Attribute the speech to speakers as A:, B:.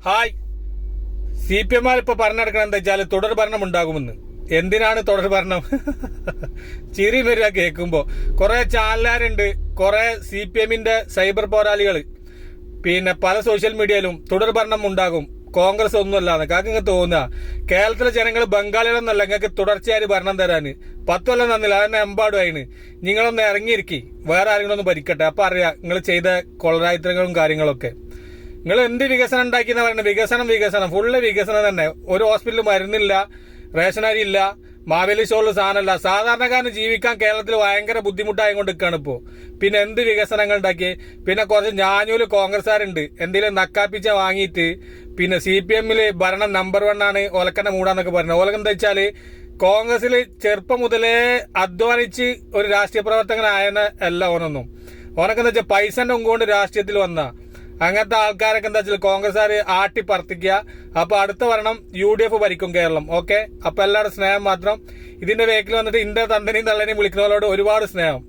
A: Hi. CPM ഇപ്പൊ പറഞ്ഞെടുക്കണം എന്താ വെച്ചാല് തുടർ ഭരണം ഉണ്ടാകുമെന്ന്. എന്തിനാണ് തുടർ ഭരണം? ചിരി വരിക കേൾക്കുമ്പോ. കുറെ ചാനലുകാരുണ്ട്, കുറെ CPM സൈബർ പോരാളികള്, പിന്നെ പല സോഷ്യൽ മീഡിയയിലും തുടർ ഭരണം ഉണ്ടാകും, കോൺഗ്രസ് ഒന്നുമല്ലാന്ന്. കാക്ക് തോന്നുക കേരളത്തിലെ ജനങ്ങൾ ബംഗാളികളൊന്നല്ല നിങ്ങൾക്ക് തുടർച്ചയായി ഭരണം തരാന്. 10 കൊല്ലം തന്നില്ല, അതെന്നെ എമ്പാടുമായിന്. നിങ്ങളൊന്ന് ഇറങ്ങിയിരിക്കി, വേറെ ആരെങ്കിലും ഒന്ന് ഭരിക്കട്ടെ. അപ്പൊ അറിയാം നിങ്ങൾ ചെയ്ത കൊളരായിത്തരങ്ങളും കാര്യങ്ങളൊക്കെ. നിങ്ങൾ എന്ത് വികസനം ഉണ്ടാക്കിയെന്ന് പറയുന്നത്? വികസനം ഫുള്ള് വികസനം തന്നെ. ഒരു ഹോസ്പിറ്റലിൽ മരുന്നില്ല, റേഷൻ അരി ഇല്ല, മാവേലി സ്റ്റോറിൽ സാധനമല്ല. സാധാരണക്കാരന് ജീവിക്കാൻ കേരളത്തിൽ ഭയങ്കര ബുദ്ധിമുട്ടായി കൊണ്ട് നിൽക്കുകയാണ് ഇപ്പോ. പിന്നെ എന്ത് വികസനങ്ങൾ ഉണ്ടാക്കി? പിന്നെ കുറച്ച് ഞാഞ്ഞൂല് കോൺഗ്രസ്സുകാരുണ്ട്, എന്തെങ്കിലും നക്കാപ്പിച്ച വാങ്ങിയിട്ട് പിന്നെ CPM ഭരണം നമ്പർ 1 ആണ്, ഒലക്കന്റെ മൂടാന്നൊക്കെ പറഞ്ഞത്. ഓലക്ക എന്താ വെച്ചാല് കോൺഗ്രസിൽ ചെറുപ്പം മുതലേ അധ്വാനിച്ച് ഒരു രാഷ്ട്രീയ പ്രവർത്തകനായെന്ന് അല്ല ഓനൊന്നും. ഓനൊക്കെ എന്താ വെച്ചാൽ പൈസന്റെ ഒന്നുകൊണ്ട് രാഷ്ട്രീയത്തിൽ വന്ന അങ്ങനത്തെ ആൾക്കാരൊക്കെ എന്താ വെച്ചാൽ കോൺഗ്രസ്സുകാര് ആട്ടി പറത്തിക്കുക. അപ്പൊ അടുത്ത ഭരണം UDF ഭരിക്കും കേരളം. ഓക്കെ, അപ്പൊ എല്ലാവരുടെ സ്നേഹം മാത്രം. ഇതിന്റെ വേക്കിൽ വന്നിട്ട് ഇന്റെ തന്തനെയും തള്ളനെയും വിളിക്കുന്നവരോട് ഒരുപാട് സ്നേഹം.